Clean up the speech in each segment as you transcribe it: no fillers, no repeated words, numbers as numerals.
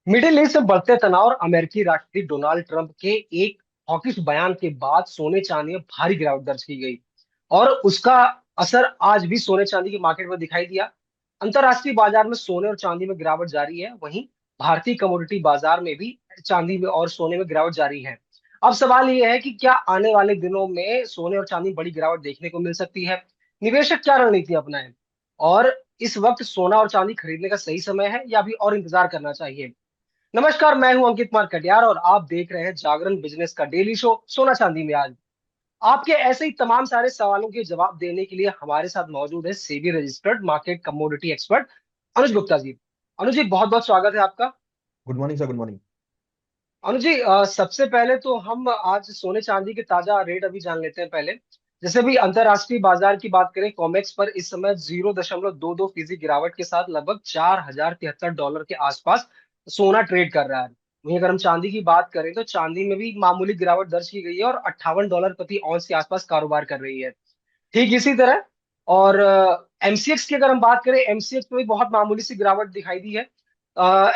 Middle east में बढ़ते तनाव और अमेरिकी राष्ट्रपति डोनाल्ड ट्रंप के एक हॉकिश बयान के बाद सोने चांदी में भारी गिरावट दर्ज की गई और उसका असर आज भी सोने चांदी की मार्केट में दिखाई दिया। अंतरराष्ट्रीय बाजार में सोने और चांदी में गिरावट जारी है, वहीं भारतीय कमोडिटी बाजार में भी चांदी में और सोने में गिरावट जारी है। अब सवाल यह है कि क्या आने वाले दिनों में सोने और चांदी में बड़ी गिरावट देखने को मिल सकती है? निवेशक क्या रणनीति अपनाएं? और इस वक्त सोना और चांदी खरीदने का सही समय है या अभी और इंतजार करना चाहिए? नमस्कार, मैं हूं अंकित कुमार कटियार और आप देख रहे हैं जागरण बिजनेस का डेली शो सोना चांदी में आज। आपके ऐसे ही तमाम सारे सवालों के जवाब देने के लिए हमारे साथ मौजूद है SEBI registered market commodity expert Anuj Gupta ji. Anuj ji, बहुत बहुत स्वागत है आपका। Good morning sir, good morning. Anuj ji, सबसे पहले तो हम आज सोने चांदी के ताजा रेट अभी जान लेते हैं पहले। जैसे भी अंतरराष्ट्रीय बाजार की बात करें, कॉमेक्स पर इस समय 0.22% गिरावट के साथ लगभग $4,073 के आसपास सोना ट्रेड कर रहा है। वहीं अगर हम चांदी की बात करें तो चांदी में भी मामूली गिरावट दर्ज की गई है और $58 प्रति ऑन्स के आसपास कारोबार कर रही है। ठीक इसी तरह और एमसीएक्स की अगर हम बात करें, एमसीएक्स में भी बहुत मामूली सी गिरावट दिखाई दी है।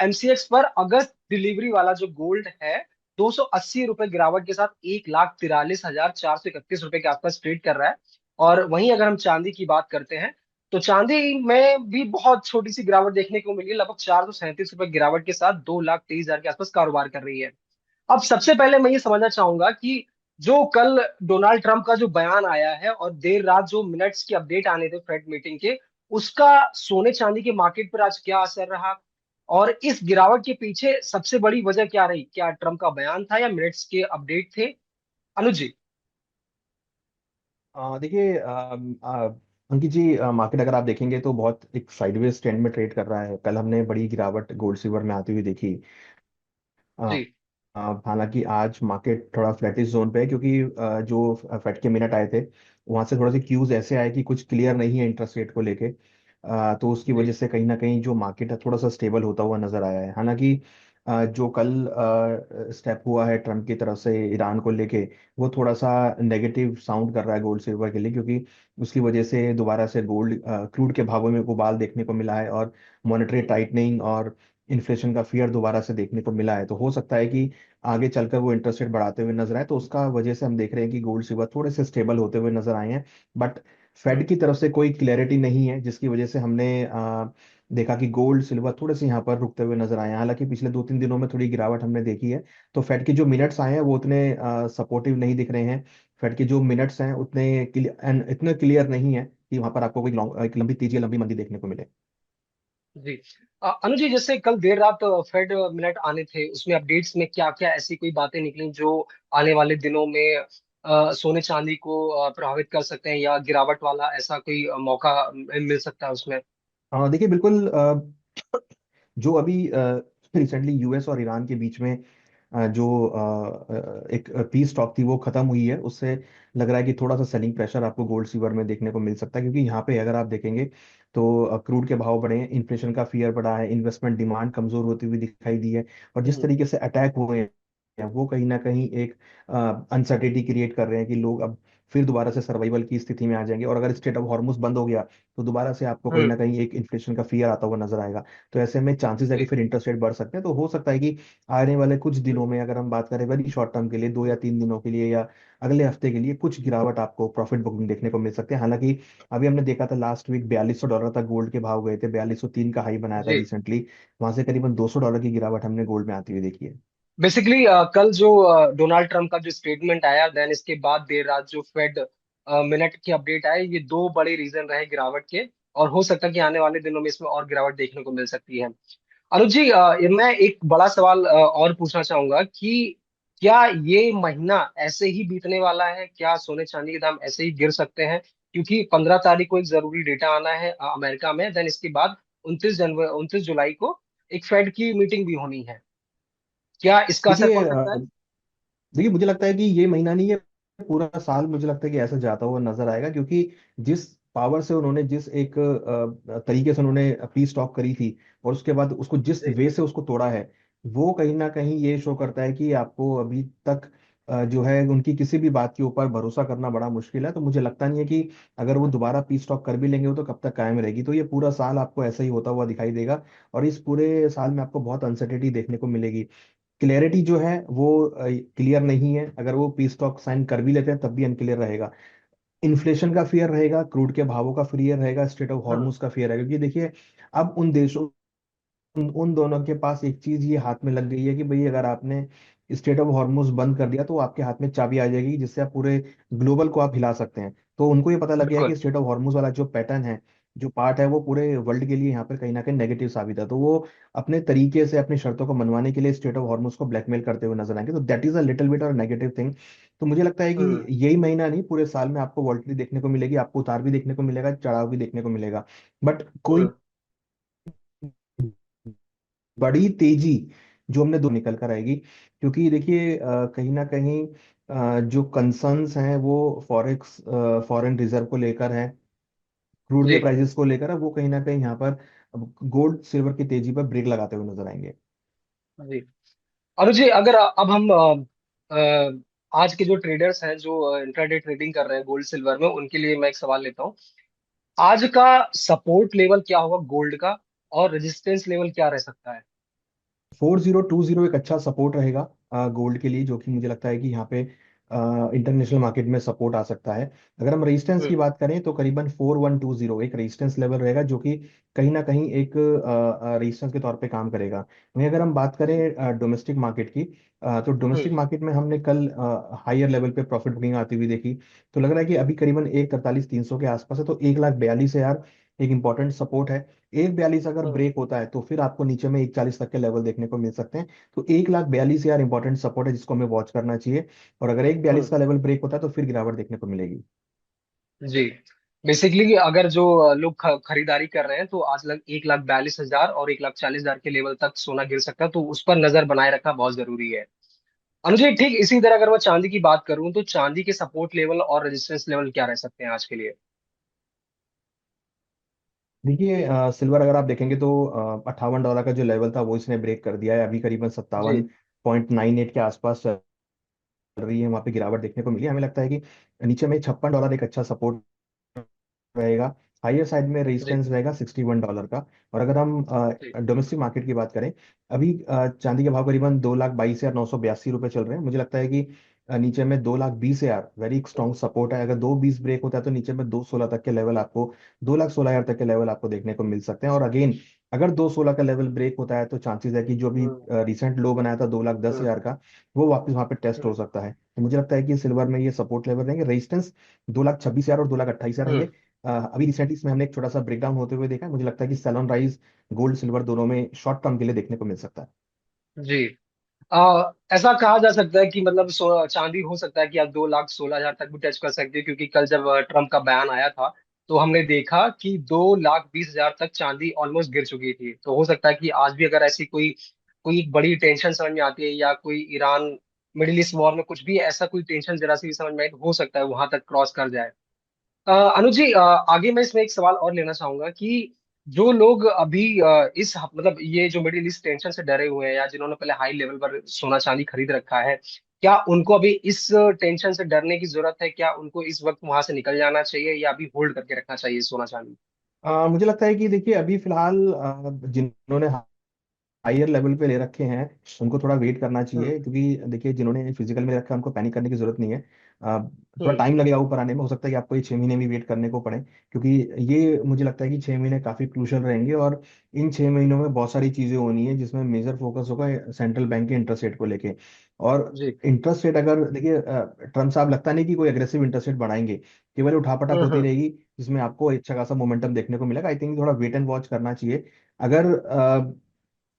एमसीएक्स पर अगस्त डिलीवरी वाला जो गोल्ड है, ₹280 गिरावट के साथ 1,43,431 के आसपास ट्रेड कर रहा है। और वहीं अगर हम चांदी की बात करते हैं तो चांदी में भी बहुत छोटी सी गिरावट देखने को मिली है, लगभग ₹437 गिरावट के साथ 2,23,000 के आसपास कारोबार कर रही है। अब सबसे पहले मैं ये समझना चाहूंगा कि जो कल डोनाल्ड ट्रंप का जो बयान आया है और देर रात जो मिनट्स की अपडेट आने थे फेड मीटिंग के, उसका सोने चांदी के मार्केट पर आज क्या असर रहा? और इस गिरावट के पीछे सबसे बड़ी वजह क्या रही? क्या ट्रंप का बयान था या मिनट्स के अपडेट थे? अनुज जी। देखिए अंकित जी, मार्केट अगर आप देखेंगे तो बहुत एक साइडवेज ट्रेंड में ट्रेड कर रहा है। कल हमने बड़ी गिरावट गोल्ड सिल्वर में आती हुई देखी। अ, जी। हालांकि आज मार्केट थोड़ा फ्लैटिश जोन पे है, क्योंकि जो फेड के मिनट आए थे वहां से थोड़ा से क्यूज ऐसे आए कि कुछ क्लियर नहीं है इंटरेस्ट रेट को लेके। तो उसकी जी। वजह से कहीं ना कहीं जो मार्केट है थोड़ा सा स्टेबल होता हुआ नजर आया है। हालांकि जो कल स्टेप हुआ है ट्रम्प की तरफ से ईरान को लेके, वो थोड़ा सा नेगेटिव साउंड कर रहा है गोल्ड सिल्वर के लिए, क्योंकि उसकी वजह से दोबारा से गोल्ड क्रूड के भावों में उबाल देखने को मिला है, और मॉनेटरी टाइटनिंग और इन्फ्लेशन का फियर दोबारा से देखने को मिला है। तो हो सकता है कि आगे चलकर वो इंटरेस्ट रेट बढ़ाते हुए नजर आए, तो उसका वजह से हम देख रहे हैं कि गोल्ड सिल्वर थोड़े से स्टेबल होते हुए नजर आए हैं। बट फेड की तरफ से कोई क्लैरिटी नहीं है, जिसकी वजह से हमने देखा कि गोल्ड सिल्वर थोड़े से यहाँ पर रुकते हुए नजर आए हैं। हालांकि पिछले 2-3 दिनों में थोड़ी गिरावट हमने देखी है। तो फेड के जो मिनट्स आए हैं वो उतने सपोर्टिव नहीं दिख रहे हैं। फेड के जो मिनट्स हैं इतने क्लियर नहीं है कि वहां पर आपको कोई एक लंबी तेजी या लंबी मंदी देखने को मिले। जी। अनुज जी, जैसे कल देर रात फेड मिनट आने थे, उसमें अपडेट्स में क्या क्या ऐसी कोई बातें निकली जो आने वाले दिनों में सोने चांदी को प्रभावित कर सकते हैं या गिरावट वाला ऐसा कोई मौका मिल सकता है उसमें? देखिए बिल्कुल, जो अभी रिसेंटली यूएस और ईरान के बीच में जो एक पीस टॉक थी वो खत्म हुई है, उससे लग रहा है कि थोड़ा सा सेलिंग प्रेशर आपको गोल्ड सिल्वर में देखने को मिल सकता है। क्योंकि यहाँ पे अगर आप देखेंगे तो क्रूड के भाव बढ़े हैं, इन्फ्लेशन का फियर बढ़ा है, इन्वेस्टमेंट डिमांड कमजोर होती हुई दिखाई दी है, और जिस हम्म। तरीके से अटैक हुए हैं वो कहीं ना कहीं एक अनसर्टेनिटी क्रिएट कर रहे हैं कि लोग अब फिर दोबारा से सर्वाइवल की स्थिति में आ जाएंगे। और अगर स्टेट ऑफ हॉर्मुज बंद हो गया तो दोबारा से आपको कहीं हम्म। ना कहीं एक इन्फ्लेशन का फियर आता हुआ नजर आएगा। तो ऐसे में चांसेस है कि जी। फिर इंटरेस्ट रेट बढ़ सकते हैं। तो हो सकता है कि आने वाले कुछ दिनों में, अगर हम बात करें वेरी शॉर्ट टर्म के लिए, 2 या 3 दिनों के लिए या अगले हफ्ते के लिए, कुछ गिरावट आपको प्रॉफिट बुकिंग देखने को मिल सकते हैं। हालांकि अभी हमने देखा था लास्ट वीक $4,200 तक गोल्ड के भाव गए थे, 4,203 का हाई बनाया था जी। रिसेंटली। वहां से करीबन $200 की गिरावट हमने गोल्ड में आती हुई देखी है। बेसिकली कल जो डोनाल्ड ट्रंप का जो स्टेटमेंट आया, देन इसके बाद देर रात जो फेड मिनट की अपडेट आए, ये दो बड़े रीजन रहे गिरावट के। और हो सकता है कि आने वाले दिनों में इसमें और गिरावट देखने को मिल सकती है। अनुज जी, मैं एक बड़ा सवाल और पूछना चाहूंगा कि क्या ये महीना ऐसे ही बीतने वाला है? क्या सोने चांदी के दाम ऐसे ही गिर सकते हैं? क्योंकि 15 तारीख को एक जरूरी डेटा आना है अमेरिका में, देन इसके बाद 29 जनवरी 29 जुलाई को एक फेड की मीटिंग भी होनी है। क्या इसका असर देखिए पड़ सकता है? देखिए मुझे लगता है कि ये महीना नहीं, ये पूरा साल मुझे लगता है कि ऐसा जाता हुआ नजर आएगा। क्योंकि जिस पावर से उन्होंने, जिस एक तरीके से उन्होंने पीस स्टॉक करी थी, और उसके बाद उसको जिस जी। वे से उसको तोड़ा है, वो कहीं ना कहीं ये शो करता है कि आपको अभी तक जो है उनकी किसी भी बात के ऊपर भरोसा करना बड़ा मुश्किल है। तो मुझे लगता नहीं है कि अगर वो दोबारा पीस टॉक कर भी लेंगे वो तो कब तक कायम रहेगी। तो ये पूरा साल आपको ऐसा ही होता हुआ दिखाई देगा, और इस पूरे साल में आपको बहुत अनसर्टेनिटी देखने को मिलेगी। क्लैरिटी जो है वो क्लियर नहीं है, अगर वो पीस टॉक साइन कर भी लेते हैं तब भी अनक्लियर रहेगा। इन्फ्लेशन का फियर रहेगा, क्रूड के भावों का फियर रहेगा, स्टेट ऑफ हम्म। हॉर्मुज का फियर रहेगा, क्योंकि देखिए अब उन देशों, उन दोनों के पास एक चीज ये हाथ में लग गई है कि भाई अगर आपने स्टेट ऑफ हॉर्मुज बंद कर दिया तो आपके हाथ में चाबी आ जाएगी जिससे आप पूरे ग्लोबल को आप हिला सकते हैं। तो उनको ये पता लग गया है बिल्कुल। कि स्टेट ऑफ हॉर्मुज वाला जो पैटर्न है, जो पार्ट है, वो पूरे वर्ल्ड के लिए यहाँ पर कहीं ना कहीं नेगेटिव साबित है। तो वो अपने तरीके से अपनी शर्तों को मनवाने के लिए स्टेट ऑफ हॉर्मुज को ब्लैकमेल करते हुए नजर आएंगे। तो that is a little bit और नेगेटिव थिंग। तो मुझे लगता है कि हम्म। यही महीना नहीं, पूरे साल में आपको वॉल्टिलिटी देखने को मिलेगी, आपको उतार भी देखने को मिलेगा, चढ़ाव भी देखने को मिलेगा। बट कोई हम्म। बड़ी तेजी जो हमने दो निकल कर आएगी, क्योंकि देखिए कहीं ना कहीं जो कंसर्न्स हैं वो फॉरेक्स फॉरेन रिजर्व को लेकर है, क्रूड के जी। प्राइसेस को लेकर है, वो कहीं ना कहीं यहाँ पर गोल्ड सिल्वर की तेजी पर ब्रेक लगाते हुए नजर आएंगे। जी। अनुज जी, अगर अब हम आज के जो ट्रेडर्स हैं जो इंट्राडे ट्रेडिंग कर रहे हैं गोल्ड सिल्वर में, उनके लिए मैं एक सवाल लेता हूँ। आज का सपोर्ट लेवल क्या होगा गोल्ड का, और रेजिस्टेंस लेवल क्या रह सकता है? 4020 एक अच्छा सपोर्ट रहेगा गोल्ड के लिए, जो कि मुझे लगता है कि यहाँ पे इंटरनेशनल मार्केट में सपोर्ट आ सकता है। अगर हम रेजिस्टेंस की हम्म। बात करें तो करीबन 4120 एक रेजिस्टेंस लेवल रहेगा, जो कि कहीं ना कहीं एक रेजिस्टेंस के तौर पे काम करेगा। वहीं अगर हम बात करें डोमेस्टिक मार्केट की, तो डोमेस्टिक हम्म। मार्केट में हमने कल हायर लेवल पे प्रॉफिट बुकिंग आती हुई देखी। तो लग रहा है कि अभी करीबन 143,300 के आसपास है, तो 1,42,000 एक इंपॉर्टेंट सपोर्ट है। 1,42 अगर हम्म। ब्रेक होता है तो फिर आपको नीचे में 1,40 तक के लेवल देखने को मिल सकते हैं। तो 1,42,000 इंपॉर्टेंट सपोर्ट है जिसको हमें वॉच करना चाहिए, और अगर 1,42 हम्म। का लेवल ब्रेक होता है तो फिर गिरावट देखने को मिलेगी। जी। बेसिकली अगर जो लोग खरीदारी कर रहे हैं तो आज 1,42,000 और 1,40,000 के लेवल तक सोना गिर सकता है, तो उस पर नजर बनाए रखना बहुत जरूरी है। अनुज जी, ठीक इसी तरह अगर मैं चांदी की बात करूं तो चांदी के सपोर्ट लेवल और रेजिस्टेंस लेवल क्या रह सकते हैं आज के लिए? देखिए सिल्वर अगर आप देखेंगे तो $58 का जो लेवल था वो इसने ब्रेक कर दिया है, अभी करीबन सत्तावन जी। पॉइंट नाइन एट के आसपास चल रही है, वहां पे गिरावट देखने को मिली। हमें लगता है कि नीचे में $56 एक अच्छा सपोर्ट रहेगा। हायर साइड में जी। रेजिस्टेंस रहेगा $61 का। और अगर हम जी। डोमेस्टिक मार्केट की बात करें, अभी चांदी के भाव करीबन 2,22,982 रुपये चल रहे हैं। मुझे लगता है कि नीचे में 2,20,000 वेरी स्ट्रॉन्ग सपोर्ट है। अगर 2,20 ब्रेक होता है तो नीचे में 2,16 तक के लेवल आपको, 2,16,000 तक के लेवल आपको देखने को मिल सकते हैं। और अगेन अगर 2,16 का लेवल ब्रेक होता है तो चांसेस है कि जो भी हम्म। रिसेंट लो बनाया था 2,10,000 हम्म। का, वो वापस वहां पे टेस्ट हो हम्म। सकता है। तो मुझे लगता है कि सिल्वर में ये सपोर्ट लेवल रहेंगे, रेजिस्टेंस 2,26,000 और 2,28,000 हम्म। रहेंगे। अभी रिसेंटली इसमें हमने एक छोटा सा ब्रेकडाउन होते हुए देखा है, मुझे लगता है कि सेलन राइज गोल्ड सिल्वर दोनों में शॉर्ट टर्म के लिए देखने को मिल सकता है। जी। ऐसा कहा जा सकता है कि मतलब चांदी हो सकता है कि आप 2,16,000 तक भी टच कर सकती है, क्योंकि कल जब ट्रम्प का बयान आया था तो हमने देखा कि 2,20,000 तक चांदी ऑलमोस्ट गिर चुकी थी। तो हो सकता है कि आज भी अगर ऐसी कोई कोई एक बड़ी टेंशन समझ में आती है, या कोई ईरान मिडिल ईस्ट वॉर में कुछ भी ऐसा कोई टेंशन जरा सी भी समझ में आई, तो हो सकता है वहां तक क्रॉस कर जाए। अनुज जी, आगे मैं इसमें एक सवाल और लेना चाहूंगा कि जो लोग अभी मतलब ये जो मिडिल ईस्ट टेंशन से डरे हुए हैं, या जिन्होंने पहले हाई लेवल पर सोना चांदी खरीद रखा है, क्या उनको अभी इस टेंशन से डरने की जरूरत है? क्या उनको इस वक्त वहां से निकल जाना चाहिए, या अभी होल्ड करके रखना चाहिए सोना चांदी? मुझे लगता है कि देखिए अभी फिलहाल जिन्होंने हायर लेवल पे ले रखे हैं उनको थोड़ा वेट करना हम्म। चाहिए, क्योंकि देखिए जिन्होंने फिजिकल में रखा है उनको पैनिक करने की जरूरत नहीं है। थोड़ा हम्म। टाइम लगेगा ऊपर आने में, हो सकता है कि आपको ये 6 महीने भी वेट करने को पड़े, क्योंकि ये मुझे लगता है कि 6 महीने काफी क्रूशल रहेंगे। और इन 6 महीनों में बहुत सारी चीजें होनी है जिसमें मेजर फोकस होगा सेंट्रल बैंक के इंटरेस्ट रेट को लेके। और जी। इंटरेस्ट रेट अगर देखिए ट्रम्प साहब लगता नहीं कि कोई अग्रेसिव इंटरेस्ट रेट बढ़ाएंगे, केवल उठापटक हम्म। होती हम्म। रहेगी जिसमें आपको अच्छा खासा मोमेंटम देखने को मिलेगा। आई थिंक थोड़ा वेट एंड वॉच करना चाहिए। अगर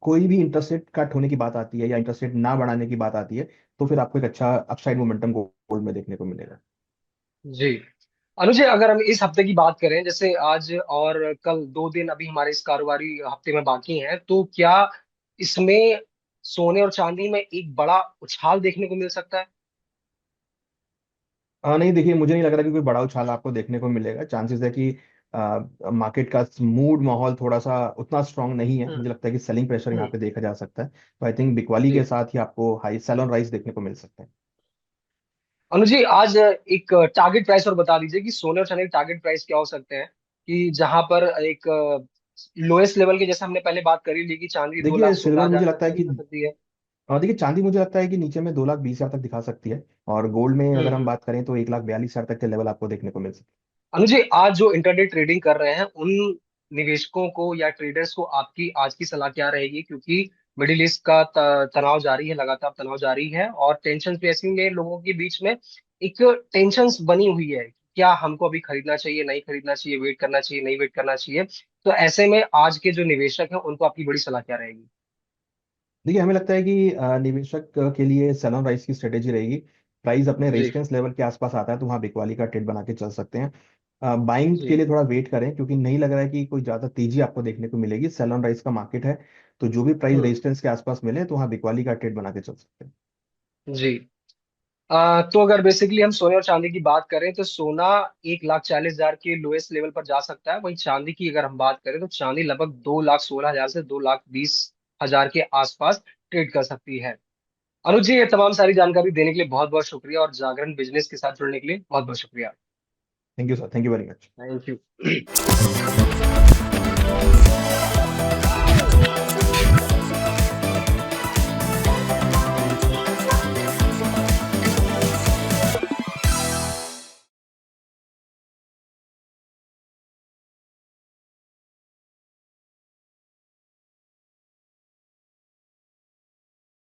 कोई भी इंटरेस्ट रेट कट होने की बात आती है या इंटरेस्ट रेट ना बढ़ाने की बात आती है तो फिर आपको एक अच्छा अपसाइड मोमेंटम गोल्ड में देखने को मिलेगा। जी। अनुज जी, अगर हम इस हफ्ते की बात करें, जैसे आज और कल 2 दिन अभी हमारे इस कारोबारी हफ्ते में बाकी हैं, तो क्या इसमें सोने और चांदी में एक बड़ा उछाल देखने को मिल सकता है? नहीं देखिए मुझे नहीं लग रहा कि कोई बड़ा उछाल आपको देखने को मिलेगा। चांसेस है कि मार्केट का मूड माहौल थोड़ा सा उतना स्ट्रांग नहीं है, हम्म। मुझे लगता है कि सेलिंग प्रेशर यहाँ हम्म। पे देखा जा सकता है। तो आई थिंक बिकवाली के जी। साथ ही आपको हाई सेल ऑन राइस देखने को मिल सकते हैं। अनुज जी, आज एक टारगेट प्राइस और बता दीजिए कि सोने और चांदी के टारगेट प्राइस क्या हो सकते हैं, कि जहां पर एक लोएस्ट लेवल के, जैसे हमने पहले बात करी ली कि चांदी दो देखिए लाख सोलह सिल्वर हजार मुझे तक लगता है ट्रेड कि, कर सकती है। और देखिए चांदी मुझे लगता है कि नीचे में 2,20,000 तक दिखा सकती है। और गोल्ड में अगर हम हम्म। बात करें तो 1,42,000 तक के लेवल आपको देखने को मिल सकते अनुज जी, आज जो इंटरडे ट्रेडिंग कर रहे हैं उन निवेशकों को या ट्रेडर्स को आपकी आज की सलाह क्या रहेगी, क्योंकि मिडिल ईस्ट का तनाव जारी है, लगातार तनाव जारी है, और टेंशन भी ऐसी में लोगों के बीच में एक टेंशन बनी हुई है, क्या हमको अभी खरीदना चाहिए, नहीं खरीदना चाहिए, वेट करना चाहिए, नहीं वेट करना चाहिए। तो ऐसे में आज के जो निवेशक हैं उनको आपकी बड़ी सलाह क्या रहेगी? हैं। देखिए हमें लगता है कि निवेशक के लिए सेल ऑन राइज की स्ट्रेटेजी रहेगी। प्राइस अपने जी। रेजिस्टेंस लेवल के आसपास आता है तो वहाँ बिकवाली का ट्रेड बना के चल सकते हैं। बाइंग के जी। लिए थोड़ा वेट करें, क्योंकि नहीं लग रहा है कि कोई ज़्यादा तेजी आपको देखने को मिलेगी। सेल ऑन राइज का मार्केट है, तो जो भी प्राइस हम्म। रेजिस्टेंस के आसपास मिले तो वहाँ बिकवाली का ट्रेड बना के चल सकते हैं। जी। तो अगर बेसिकली हम सोने और चांदी की बात करें तो सोना 1,40,000 के लोएस्ट लेवल पर जा सकता है, वहीं चांदी की अगर हम बात करें तो चांदी लगभग 2,16,000 से 2,20,000 के आसपास ट्रेड कर सकती है। अनुज जी, ये तमाम सारी जानकारी देने के लिए बहुत बहुत शुक्रिया, और जागरण बिजनेस के साथ जुड़ने के लिए बहुत बहुत शुक्रिया। Thank you sir, thank you very much. Thank you.